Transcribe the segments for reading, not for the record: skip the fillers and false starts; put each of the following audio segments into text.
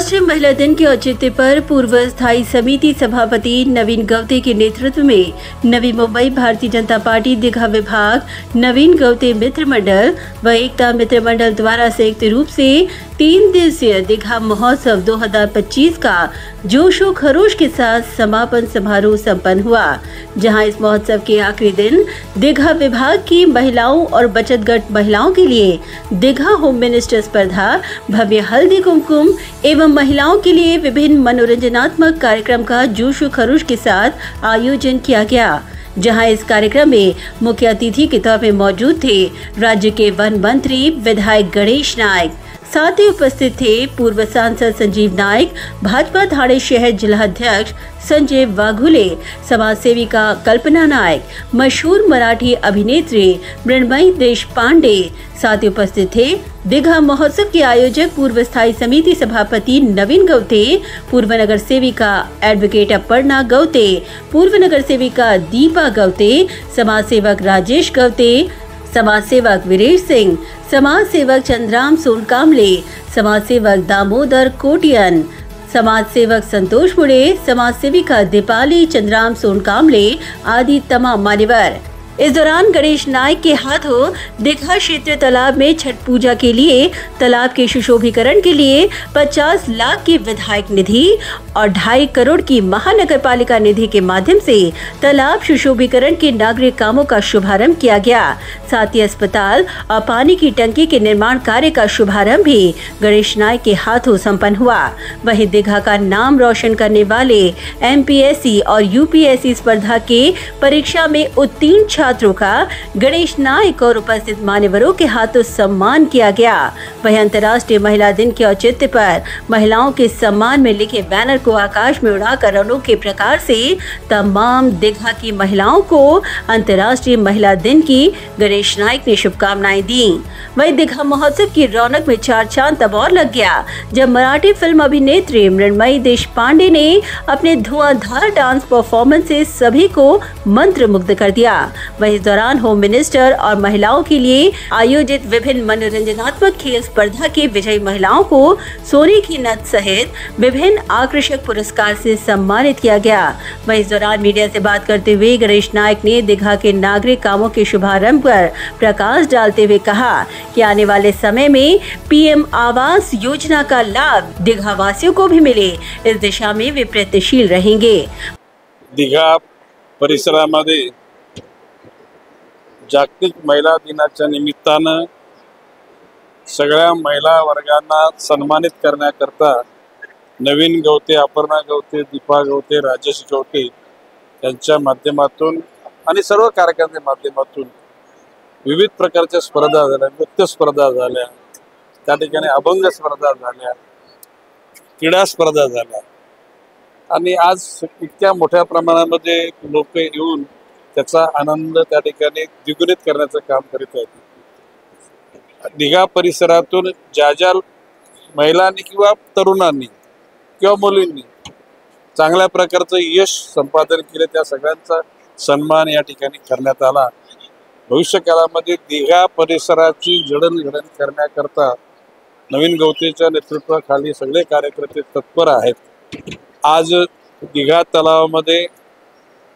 अंतर्राष्ट्रीय महिला दिन के औचित्य पर पूर्व स्थायी समिति सभापति नवीन गवते के नेतृत्व में नवी मुंबई भारतीय जनता पार्टी दीघा विभाग, नवीन गवते मित्र मंडल व एकता मित्र मंडल द्वारा संयुक्त रूप से 3 दिवसीय दीघा महोत्सव 2025 का जोशो खरोश के साथ समापन समारोह संपन्न हुआ, जहां इस महोत्सव के आखिरी दिन दीघा विभाग की महिलाओं और बचत गट महिलाओं के लिए दीघा होम मिनिस्टर स्पर्धा, भव्य हल्दी कुमकुम एवं महिलाओं के लिए विभिन्न मनोरंजनात्मक कार्यक्रम का जोशो खरोश के साथ आयोजन किया गया, जहां इस कार्यक्रम में मुख्य अतिथि के तौर पर मौजूद थे राज्य के वन मंत्री विधायक गणेश नायक। साथ ही उपस्थित थे पूर्व सांसद संजीव नायक, भाजपा ठाणे शहर जिलाध्यक्ष संजय वाघुले, समाज सेविका कल्पना नायक, मशहूर मराठी अभिनेत्री मृण्मयी देशपांडे। साथ ही उपस्थित थे दीघा महोत्सव के आयोजक पूर्व स्थायी समिति सभापति नवीन गवते, पूर्व नगर सेविका एडवोकेट अपर्णा गवते, पूर्व नगर सेविका दीपा गवते, समाज सेवक राजेश गवते, समाज सेवक वीरेश सिंह, समाज सेवक चंद्राम सोनकामले, समाज सेवक दामोदर कोटियन, समाज सेवक संतोष मुड़े, समाज सेविका दीपाली चंद्राम सोनकामले आदि तमाम मान्यवर। इस दौरान गणेश नायक के हाथों दीघा क्षेत्र तालाब में छठ पूजा के लिए तालाब के सुशोभीकरण के लिए 50 लाख की विधायक निधि और 2.5 करोड़ की महानगर पालिका निधि के माध्यम से तालाब सुशोभीकरण के नागरिक कामों का शुभारंभ किया गया। साथ ही अस्पताल और पानी की टंकी के निर्माण कार्य का शुभारंभ भी गणेश नायक के हाथों संपन्न हुआ। वहीं दीघा का नाम रोशन करने वाले MPSC और UPSC स्पर्धा के परीक्षा में उत्तीर्ण छात्रों का गणेश नायक और उपस्थित मान्यवरों के हाथों सम्मान किया गया। वहीं अंतर्राष्ट्रीय महिला दिन के औचित्य पर महिलाओं के सम्मान में लिखे बैनर को आकाश में उड़ाकर अनोखे प्रकार से तमाम दीघा की महिलाओं को अंतर्राष्ट्रीय महिला दिन की गणेश नायक ने शुभकामनाएं दी। वहीं दीघा महोत्सव की रौनक में 4 चांद तब और लग गया जब मराठी फिल्म अभिनेत्री मृण्मयी देशपांडे ने अपने धुआंधार डांस परफॉर्मेंस से सभी को मंत्रमुग्ध कर दिया। वहीं इस दौरान होम मिनिस्टर और महिलाओं के लिए आयोजित विभिन्न मनोरंजनात्मक खेल स्पर्धा के विजयी महिलाओं को सोने की नथ सहित विभिन्न आकर्षक पुरस्कार से सम्मानित किया गया। वहीं इस दौरान मीडिया से बात करते हुए गणेश नायक ने दीघा के नागरिक कामों के शुभारंभ पर प्रकाश डालते हुए कहा कि आने वाले समय में PM आवास योजना का लाभ दीघा वासियों को भी मिले, इस दिशा में वे प्रयत्नशील रहेंगे। दीघा परिसरामध्ये जागतिक महिला दिनाच्या निमित्तानं सगळ्या महिला वर्गांना सन्मानित करण्याकरता नवीन गवते, अपर्णा गवते, दीपा गवते, राजेश गवते यांच्या माध्यमातून आणि सर्व कार्यक्रमांच्या माध्यमातून विविध प्रकारच्या स्पर्धा झाल्या, नृत्य स्पर्धा झाल्या, त्या ठिकाणी अभंग स्पर्धा झाल्या, क्रीडा स्पर्धा झाल्या आणि आज इतक्या मोठ्या प्रमाणामध्ये लोक येऊन त्याचा आनंद त्या ठिकाणी द्विगुणित करण्याचं काम करीत आहेत। दीघा परिसरातून ज्या ज्या महिलांनी किंवा तरुणांनी किंवा मुलींनी चांगल्या प्रकारचं यश संपादन केले त्या सगळ्यांचा सन्मान या ठिकाणी करण्यात आला। भविष्य काळामध्ये दीघा परिसराची जडणघडण करण्याकरता नवीन गवतेच्या नेतृत्वाखाली सगळे कार्यकर्ते तत्पर आहेत। आज दीघा तलावामध्ये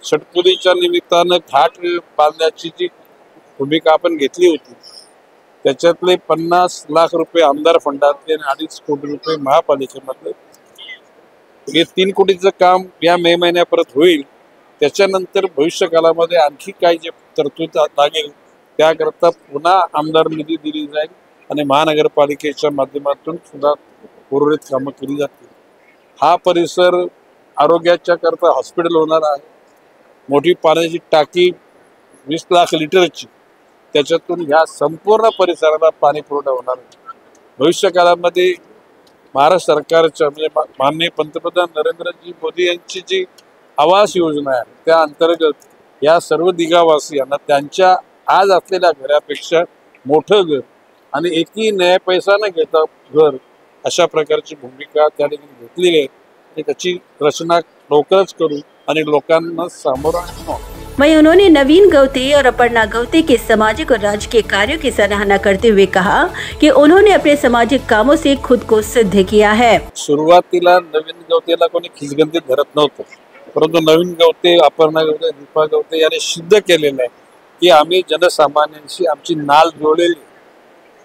छटपूजेच्या निमित्तानं घाट बांधण्याची जी भूमिका आपण घेतली होती त्याच्यातले 50 लाख रुपये आमदार फंडातले आणि 2.5 कोटी रुपये महापालिकेमधले, हे 3 कोटीचं काम या मे महिन्यापर्यंत होईल। त्याच्यानंतर भविष्य काळामध्ये आणखी काही जे तरतूद लागेल त्याकरता पुन्हा आमदार निधी दिली जाईल आणि महानगरपालिकेच्या माध्यमातून सुद्धा उर्वरित कामं केली जातील। हा परिसर आरोग्याच्या करता हॉस्पिटल होणार आहे, मोठी पाण्याची टाकी 20 लाख लिटरची, त्याच्यातून ह्या संपूर्ण परिसराला पाणी पुरवठा होणार आहे। भविष्य काळामध्ये महाराष्ट्र सरकारच्या म्हणजे माननीय पंतप्रधान नरेंद्रजी मोदी यांची जी आवास योजना आहे त्या अंतर्गत या सर्व दीघावासियांना त्यांच्या आज असलेल्या घरापेक्षा मोठं घर आणि एकही नया पैसा न घेता घर अशा प्रकारची भूमिका त्या ठिकाणी घेतलेली आहे। त्याची रचना लवकरच करू आणि लोकांना सामोरं वहीं उन्होंने नवीन गवते और अपर्णा गवते के सामाजिक और राजकीय कार्यों की सराहना करते हुए कहा कि उन्होंने अपने सामाजिक कामों से खुद को सिद्ध किया है। सुरुवातीला नवीन गवतेला कोणी खिचगंतीत धरत नव्हतं, परंतु नवीन गवते, अपर्णा गवते, दीपा गवते यांनी सिद्ध केलेलं आहे की आम्ही जनसामान्यांशी आमची नाळ जोडलेली,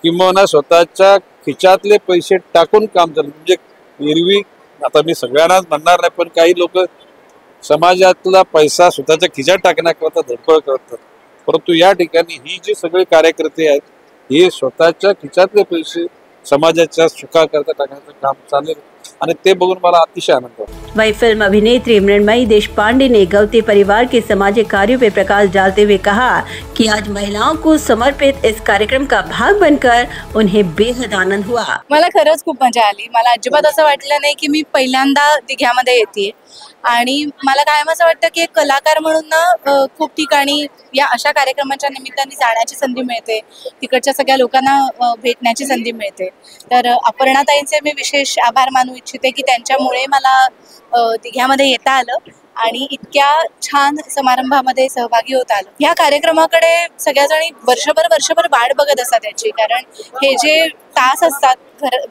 किंवा स्वतःच्या खिशातले पैसे टाकून काम चालू. म्हणजे एरवी आता मी सगळ्यांनाच म्हणणार नाही, पण काही लोक समाजातला पैसा स्वतःच्या खिशात टाकण्याकरता धडपड करतात, परंतु या ठिकाणी ही जी सगळे कार्यकर्ते आहेत हे स्वतःच्या खिशातले पैसे समाजाच्या सुखाकरता टाकण्याचं काम चालेल आणि ते बघून मला अतिशय आनंद होता. वही फिल्म अभिनेत्री मृण्मयी देशपांडे ने गवते परिवार के सामाजिक कार्यों पर प्रकाश डालते हुए कहा कि आज महिलाओं को समर्पित इस कार्यक्रम का भाग बनकर उन्हें बेहद आनंद हुआ. मला खरंच खूप मजा आली. मला अजिबात असं वाटलं नाही की मी पहिल्यांदा दिघ्यामध्ये येते आणि मला कायम असं वाटतं की एक कलाकार म्हणून ना खूप ठिकाणी या अशा कार्यक्रमाच्या निमित्ताने जाण्याची संधी मिळते, तिकडच्या सगळ्या लोकांना भेटण्याची संधी मिळते. तर अपर्णाताईंचे मी विशेष आभार मानू इच्छिते की त्यांच्यामुळे मला दिघ्यामध्ये येता आलं आणि इतक्या छान समारंभामध्ये सहभागी होता आलं. या कार्यक्रमाकडे सगळ्याजणी वर्षभर वाट बघत असतात याची, कारण हे जे तास असतात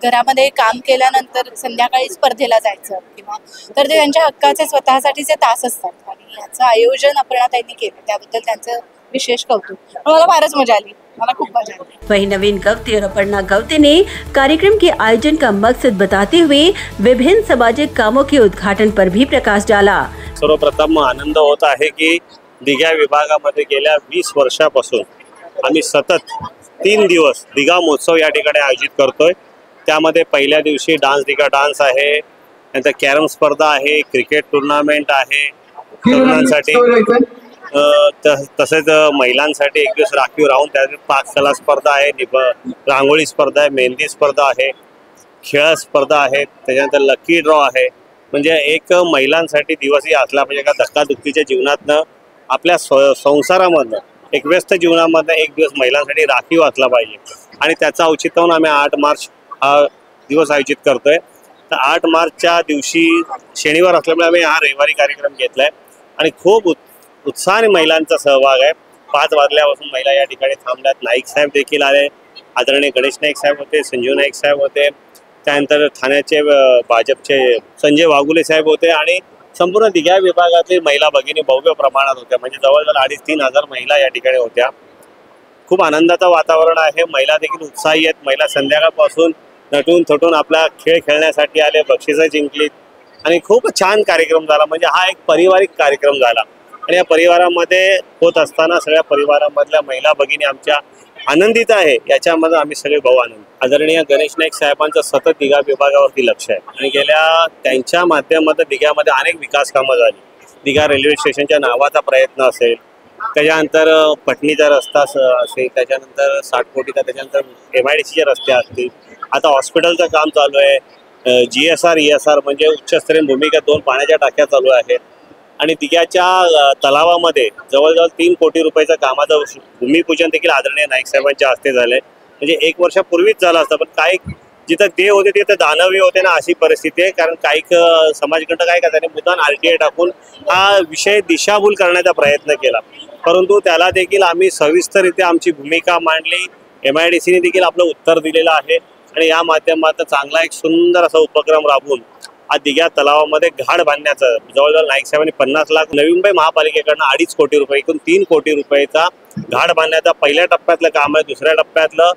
घरामध्ये काम केल्यानंतर संध्याकाळी स्पर्धेला जायचं किंवा तर ते त्यांच्या हक्काचे स्वतःसाठीचे तास असतात आणि याचं आयोजन अपर्णाताईंनी केलं, त्याबद्दल त्यांचं विशेष कौतुक. मला फारच मजा आली, मला खूप मजा आली. वहीं नवीन गवते और अपर्णा गवते ने कार्यक्रम के आयोजन का मकसद बताते हुए विभिन्न सामाजिक कामों के उद्घाटन पर भी प्रकाश डाला. सर्वप्रथम आनंद होत आहे की दिघा विभागामध्ये गेल्या 20 वर्षापासून आम्ही सतत 3 दिवस दिघा महोत्सव या ठिकाणी आयोजित करतोय. त्यामध्ये पहिल्या दिवशी दिघा डान्स आहे, नंतर कॅरम स्पर्धा आहे, क्रिकेट टुर्नामेंट आहे तरुणांसाठी, तसेच महिलांसाठी एक दिवस राखीव राहून त्यात पाककला स्पर्धा आहे, रांगोळी स्पर्धा आहे, मेहंदी स्पर्धा आहे, खेळ स्पर्धा आहे, त्याच्यानंतर लकी ड्रॉ आहे. म्हणजे एक महिलांसाठी दिवसही असला पाहिजे का धक्काधुक्कीच्या जीवनातनं आपल्या संसारामधनं एक व्यस्त जीवनामधनं एक दिवस महिलांसाठी राखीव असला पाहिजे आणि त्याचा औचित्य म्हणून आम्ही 8 मार्च हा दिवस आयोजित करतोय. तर 8 मार्चच्या दिवशी शनिवार असल्यामुळे आम्ही हा रविवारी कार्यक्रम घेतलाय आणि खूप उत्साहाने महिलांचा सहभाग आहे. 5 वाजल्यापासून महिला या ठिकाणी थांबल्यात. नाईक साहेब देखील आले, आदरणीय गणेश नाईक साहेब होते, संजीव नाईक साहेब होते, त्यानंतर ठाण्याचे भाजपचे संजय वाघुले साहेब होते आणि संपूर्ण दिघा विभागातील महिला भगिनी भव्य प्रमाणात होत्या. म्हणजे जवळजवळ 2,500-3,000 हजार महिला या ठिकाणी होत्या. खूप आनंदाचं वातावरण आहे. महिला देखील उत्साही आहेत. महिला संध्याकाळपासून नटून थटून आपला खेळ खेळण्यासाठी आले, बक्षिसं जिंकलीत आणि खूप छान कार्यक्रम झाला. म्हणजे हा एक पारिवारिक कार्यक्रम झाला आणि या परिवारामध्ये होत असताना सगळ्या परिवारामधल्या महिला भगिनी आमच्या आनंदित आहे, याच्यामध्ये आम्ही सगळे भाऊ आनंद. आदरणीय गणेश नाईक साहेबांचं सतत दिघा विभागावरती लक्ष आहे आणि गेल्या त्यांच्या माध्यमातून दिघ्यामध्ये अनेक विकास कामं झाली. दिघा रेल्वे स्टेशनच्या नावाचा प्रयत्न असेल, त्याच्यानंतर पटणीचा रस्ता असेल, त्याच्यानंतर 60 कोटीचा, त्याच्यानंतर MIDCचे रस्ते असतील, आता हॉस्पिटलचं काम चालू आहे, GSR ESR म्हणजे उच्चस्तरीय भूमिका 2 पाण्याच्या टाक्या चालू आहेत आणि दिघ्याच्या तलावामध्ये जवळजवळ 3 कोटी रुपयाचं कामाचं भूमिपूजन देखील आदरणीय नाईक साहेबांच्या हस्ते झालंय. म्हणजे 1 वर्षापूर्वीच झालं असतं, पण काही जिथं देव होते तिथं दानवी होते ना, अशी परिस्थिती आहे. कारण काही समाजकंड काय करतात, मुद्दाम RTI टाकून हा विषय दिशाभूल करण्याचा प्रयत्न केला, परंतु त्याला देखील आम्ही सविस्तररित्या आमची भूमिका मांडली. MIDCने देखील आपलं उत्तर दिलेलं आहे आणि या माध्यमातून चांगला एक सुंदर असा उपक्रम राबवून आज दिघा तलावामध्ये घाट बांधण्याचं जवळजवळ नाईक साहेबांनी 50 लाख, नवी मुंबई महापालिकेकडनं 2.5 कोटी रुपये, एकूण 3 कोटी रुपयाचा घाट बांधण्याचा पहिल्या टप्प्यातलं काम आहे. दुसऱ्या टप्प्यातलं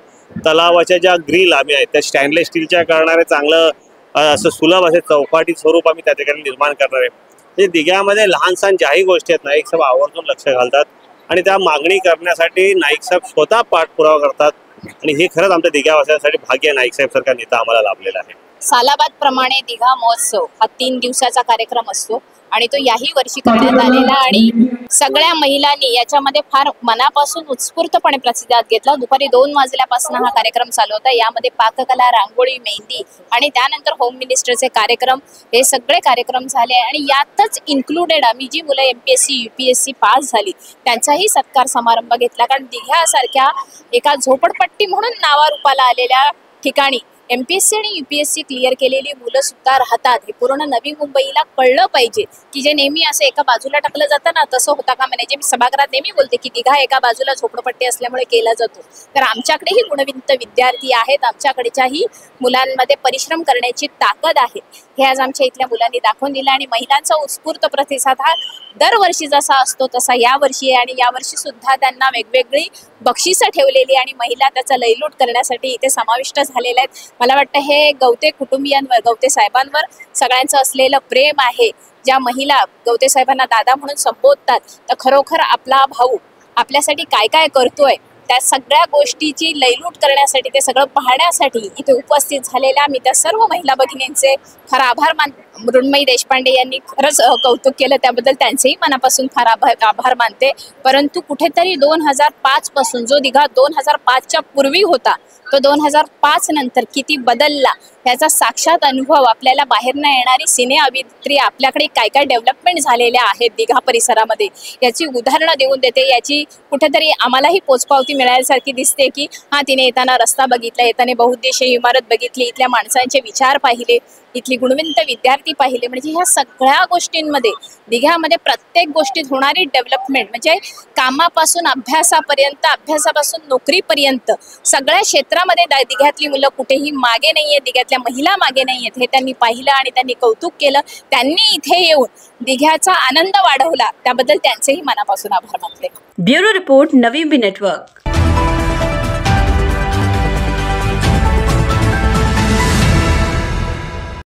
तलावाच्या ज्या ग्रिल आम्ही आहेत त्या स्टेनलेस स्टीलच्या करणारे चांगलं असं सुलभ असे चौपाटी स्वरूप आम्ही त्या ठिकाणी निर्माण करणार आहे. म्हणजे दिघ्यामध्ये लहान सहान ज्याही गोष्टी आहेत नाईक साहेब आवर्जून लक्ष घालतात आणि त्या मागणी करण्यासाठी नाईक साहेब स्वतः पाठपुरावा करतात आणि हे खरंच आमच्या दिघ्यावासियांसाठी भाग्य नाईक साहेब सारखा नेता आम्हाला लाभलेला आहे. सालाबाद प्रमाणे दिघा महोत्सव हा 3 दिवसाचा कार्यक्रम असतो आणि तो याही वर्षी करण्यात आलेला आणि सगळ्या महिलांनी याच्यामध्ये फार मनापासून उत्स्फूर्तपणे प्रतिसाद घेतला. दुपारी 2 वाजल्यापासून हा कार्यक्रम चालू होता. यामध्ये पाककला, रांगोळी, मेहंदी आणि त्यानंतर होम मिनिस्टरचे कार्यक्रम, हे सगळे कार्यक्रम झाले आणि यातच इन्क्लुडेड आम्ही जी मुलं MPSC UPSC पास झाली त्यांचाही सत्कार समारंभ घेतला. कारण दिघ्यासारख्या एका झोपडपट्टी म्हणून नावारूपाला आलेल्या ठिकाणी MPSC आणि UPSC क्लिअर केलेली मुलं सुद्धा राहतात. हे पूर्ण नवी मुंबईला कळलं पाहिजे की जे नेहमी असं एका बाजूला टाकलं जातं ना, तसं होता कामा नये. जे मी सभागृहात नेहमी बोलते की दिघा एका बाजूला झोपडपट्टी असल्यामुळे केला जातो, तर आमच्याकडेही गुणवंत विद्यार्थी आहेत, आमच्याकडच्याही मुलांमध्ये परिश्रम करण्याची ताकद आहे. हे आज आमच्या इथल्या मुलांनी दाखवून दिलं आणि महिलांचा उत्स्फूर्त प्रतिसाद हा दरवर्षी जसा असतो तसा यावर्षी आहे. आणि यावर्षी सुद्धा त्यांना वेगवेगळी बक्षिसं ठेवलेली आणि महिला त्याचा लयलूट करण्यासाठी इथे समाविष्ट झालेल्या आहेत. मला वाटतं हे गवते कुटुंबियांवर, गवते साहेबांवर सगळ्यांचं असलेलं प्रेम आहे. ज्या महिला गवते साहेबांना दादा म्हणून संबोधतात, तर खरोखर आपला भाऊ आपल्यासाठी काय काय करतोय त्या सगळ्या गोष्टीची लयलूट करण्यासाठी, ते सगळं पाहण्यासाठी इथे उपस्थित झालेल्या मी त्या सर्व महिला भगिनींचे फार आभार मृण्मयी देशपांडे यांनी खरंच कौतुक केलं, त्याबद्दल त्यांचेही मनापासून फार आभार मानते. परंतु कुठेतरी 2005 पासून जो दिघा 2005च्या पूर्वी होता तो 2005 नंतर किती बदलला याचा साक्षात अनुभव आपल्याला बाहेर न येणारी सिने अभिनेत्री आपल्याकडे काय काय डेव्हलपमेंट झालेल्या आहेत दिघा परिसरामध्ये याची उदाहरणं देऊन देते. याची कुठेतरी आम्हालाही पोचपावती मिळाल्यासारखी दिसते की तिने येताना रस्ता बघितला, येताना बहुउद्देशीय इमारत बघितली, इथल्या माणसांचे विचार पाहिले, इथली गुणवंत विद्यार्थी पाहिले. म्हणजे ह्या सगळ्या गोष्टींमध्ये दिघ्यामध्ये प्रत्येक गोष्टीत होणारी डेव्हलपमेंट म्हणजे कामापासून अभ्यासापर्यंत, अभ्यासापासून नोकरीपर्यंत सगळ्या क्षेत्रामध्ये दिघ्यातली मुलं कुठेही मागे नाही आहेत, दिघ्यातल्या महिला मागे नाही आहेत हे त्यांनी पाहिलं आणि त्यांनी कौतुक केलं. त्यांनी इथे येऊन दिघ्याचा आनंद वाढवला, त्याबद्दल त्यांचेही मनापासून आभार मानले. Bureau report, Navi Mumbai network.